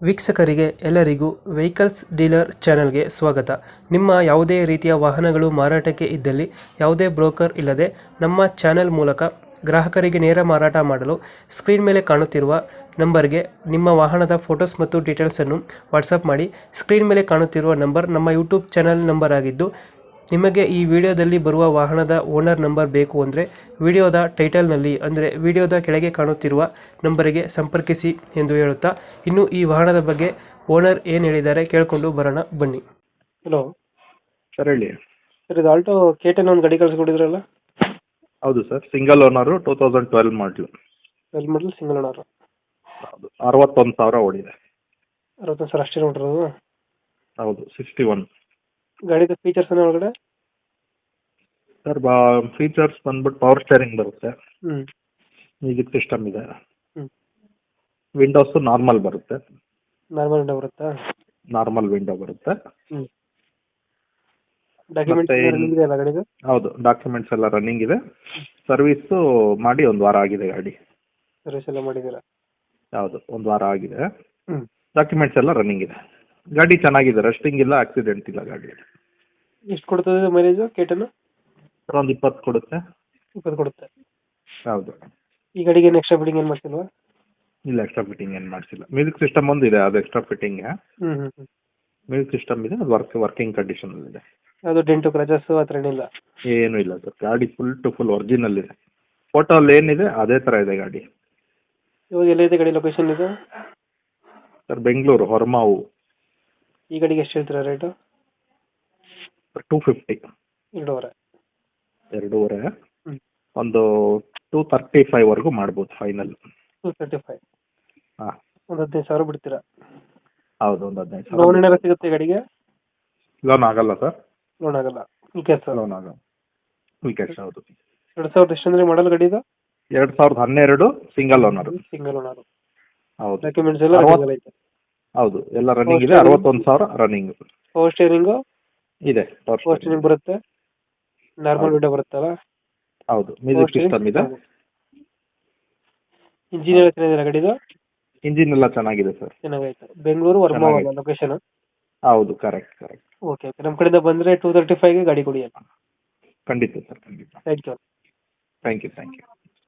ವೀಕ್ಷಕರಿಗೆ ಎಲ್ಲರಿಗೂ vehicles dealer ಚಾನೆಲ್ಗೆ ಸ್ವಾಗತ. ನಿಮ್ಮ ಯಾವುದೇ ರೀತಿಯ ವಾಹನಗಳು ಮಾರಾಟಕ್ಕೆ ಇದ್ದಲ್ಲಿ ಯಾವುದೇ ಬ್ರೋಕರ್ ಇಲ್ಲದೆ ನಮ್ಮ ಚಾನೆಲ್ ಮೂಲಕ ಗ್ರಾಹಕರಿಗೆ ನೇರ ಮಾರಾಟ ಮಾಡಲು ಸ್ಕ್ರೀನ್ ಮೇಲೆ ಕಾಣುತ್ತಿರುವ ನಂಬರ್ಗೆ ನಿಮ್ಮ ವಾಹನದ ಫೋಟೋಸ್ ಮತ್ತು ಡೀಟೇಲ್ಸನ್ನು ವಾಟ್ಸಪ್ ಮಾಡಿ. ಸ್ಕ್ರೀನ್ ಮೇಲೆ ಕಾಣುತ್ತಿರುವ ನಂಬರ್ ನಮ್ಮ ಯೂಟ್ಯೂಬ್ ಚಾನೆಲ್ ನಂಬರ್ ಆಗಿದ್ದು, ನಿಮಗೆ ಈ ವಿಡಿಯೋದಲ್ಲಿ ಬರುವ ವಾಹನದ ಓನರ್ ನಂಬರ್ ಬೇಕು ಅಂದರೆ ವಿಡಿಯೋದ ಟೈಟಲ್ನಲ್ಲಿ ಅಂದರೆ ವಿಡಿಯೋದ ಕೆಳಗೆ ಕಾಣುತ್ತಿರುವ ನಂಬರಿಗೆ ಸಂಪರ್ಕಿಸಿ ಎಂದು ಹೇಳುತ್ತಾ, ಇನ್ನು ಈ ವಾಹನದ ಬಗ್ಗೆ ಓನರ್ ಏನು ಹೇಳಿದ್ದಾರೆ ಕೇಳಿಕೊಂಡು ಬರೋಣ ಬನ್ನಿ. ಹಲೋ ಸರ್ ಹೇಳಿ. ಸರ್, ಇದು ಆಲ್ಟೋ K10 ಒಂದು ಗಾಡಿ ಕಳಿಸ್ಕೊಟ್ಟಿದ್ರಲ್ಲ? ಹೌದು ಸರ್, ಸಿಂಗಲ್ ಓನರು 2012 ಮಾಡಲು. 12 ಮಾಡಲ್ ಸಿಂಗಲ್ ಓನರ್. ಹೌದು, 61,000 ಓಡಿದೆ. 60,000 ಅಷ್ಟೇ ನೋಡಿರೋದು? ಹೌದು, 61. ಗಾಡಿದ ಫೀಚರ್ಸ್ ಒಳಗಡೆ ಸರ್ ಫೀಚರ್ಸ್ ಬಂದ್ಬಿಟ್ಟು ಪವರ್ ಸ್ಟೇರಿಂಗ್ ಬರುತ್ತೆ, ಹ್ಞೂ ಮ್ಯೂಸಿಕ್ ಸಿಸ್ಟಮ್ ಇದೆ, ಹ್ಞೂ ವಿಂಡೋಸು ನಾರ್ಮಲ್ ಬರುತ್ತೆ. ನಾರ್ಮಲ್ ವಿಂಡೋ ಬರುತ್ತಾ? ನಾರ್ಮಲ್ ವಿಂಡೋ ಬರುತ್ತೆ. ಹ್ಞೂ ಡಾಕ್ಯುಮೆಂಟ್ಸ್ ಇದೆಯಲ್ಲ ಗಾಡಿದು? ಹೌದು, ಡಾಕ್ಯುಮೆಂಟ್ಸ್ ಎಲ್ಲ ರನ್ನಿಂಗ್ ಇದೆ. ಸರ್ವಿಸು ಮಾಡಿ 1 ವಾರ ಆಗಿದೆ ಗಾಡಿ. ಸರ್ವಿಸ್ ಎಲ್ಲ ಮಾಡಿದ್ದೀರಾ? ಹೌದು, 1 ವಾರ ಆಗಿದೆ. ಹ್ಞೂ ಡಾಕ್ಯುಮೆಂಟ್ಸ್ ಎಲ್ಲ ರನ್ನಿಂಗ್ ಇದೆ. ಗಾಡಿ ಚೆನ್ನಾಗಿದೆ, ರಸ್ಟಿಂಗ್ ಇಲ್ಲ, ಆಕ್ಸಿಡೆಂಟ್ ಇಲ್ಲ ಗಾಡಿ. ಎಷ್ಟು ಕೊಡ್ತದೆ ಮೈಲೇಜು K10? ಒಂದು 20 ಕೊಡುತ್ತೆ. 20 ಕೊಡುತ್ತೆ. ಹೌದು. ಈ ಗಾಡಿಗೆ ಏನು ಎಕ್ಸ್ಟ್ರಾ ಬಿಲ್ಡಿಂಗ್ ಏನು ಮಾಡ್ತಿಲ್ವಾ? ಇಲ್ಲ, ಎಕ್ಸ್ಟ್ರಾ ಫಿಟ್ಟಿಂಗ್ ಏನು ಮಾಡಿಸಿಲ್ಲ. ಮ್ಯೂಸಿಕ್ ಸಿಸ್ಟಮ್ ಒಂದು ಇದೆ, ಅದು ಎಕ್ಸ್ಟ್ರಾ ಫಿಟ್ಟಿಂಗ್. ಹ್ಞೂ ಹ್ಞೂ ಹ್ಞೂ ಮ್ಯೂಸಿಕ್ ಸಿಸ್ಟಮ್ ಇದೆ, ಅದು ವರ್ಕಿಂಗ್ ಕಂಡೀಷನಲ್ಲಿದೆ. ಅದು ಡೆಂಟು ಕ್ರಚಸ್ಸು ಆ ಥರ ಏನಿಲ್ಲ? ಏನೂ ಇಲ್ಲ ಸರ್, ಗಾಡಿ ಫುಲ್ ಟು ಫುಲ್ ಒರಿಜಿನಲ್ ಇದೆ. ಫೋಟೋಲ್ಲಿ ಏನಿದೆ ಅದೇ ಥರ ಇದೆ ಗಾಡಿ. ಇವಾಗ ಎಲ್ಲಿದೆ ಗಾಡಿ ಲೊಕೇಶನ್ ಇದು? ಸರ್, ಬೆಂಗಳೂರು ಹೊರಮಾವು. ಈ ಗಾಡಿಗೆ ಎಷ್ಟು ಹೇಳ್ತೀರಾ ರೇಟು? 250. 2.5? 2.5. ಹ್ಞೂ ಒಂದು 235ವರೆಗೂ ಮಾಡ್ಬೋದು ಫೈನಲ್. 235? ಹಾಂ. ಒಂದು 15,000 ಬಿಡ್ತೀರಾ? ಹೌದು, ಒಂದು 15,000. ಲೋನ್ ಏನಾರ ಸಿಗುತ್ತೆ ಗಾಡಿಗೆ? ಲೋನ್ ಆಗಲ್ಲ ಸರ್. ಲೋನ್ ಆಗಲ್ಲ, ಫುಲ್ ಕ್ಯಾಶ್? ಲೋನ್ ಆಗಲ್ಲ, ಫುಲ್ ಕ್ಯಾಶ್. ಹೌದು. 2000 ಎಷ್ಟು ಅಂದರೆ ಮಾಡಲ್ ಗಾಡಿದು? 2012 ಸಿಂಗಲ್ ಓನರು. Single owner. ಹೌದು. ಡಾಕ್ಯುಮೆಂಟ್ಸ್ ಎಲ್ಲ ರನ್ನಿಂಗ್ ಐತೆ? ಹೌದು, ಎಲ್ಲ ರನ್ನಿಂಗ್ ಇದೆ. 61,000 ರನ್ನಿಂಗ್. ಪವರ್ ಸ್ಟೇರಿಂಗು ಇದೆ. ಪವರ್ ಸ್ಟೇರಿಂಗ್ ಬರುತ್ತೆ, ನಾರ್ಮಲ್ ವಿಂಡೋ ಬರುತ್ತಲ್ಲ? ಹೌದು, ಮ್ಯೂಸಿಕ್ ಸಿಸ್ಟಮ್ ಇದೆ. ಇಂಜಿನ್ ಎಲ್ಲ ಚೆನ್ನಾಗಿದೆ ಗಾಡಿದು? ಇಂಜಿನ್ ಎಲ್ಲ ಚೆನ್ನಾಗಿದೆ ಸರ್. ಚೆನ್ನಾಗೈತೆ. ಬೆಂಗಳೂರು ವರ್ಮಾವಲ್ಲ ಲೊಕೇಶನ್? ಹೌದು, ಕರೆಕ್ಟ್. ಓಕೆ ಓಕೆ, ನಮ್ಮ ಕಡೆಯಿಂದ ಬಂದರೆ 235ಗೆ ಗಾಡಿ ಕೊಡಿ. ಖಂಡಿತ ಸರ್, ಖಂಡಿತ. Thank you. Thank you.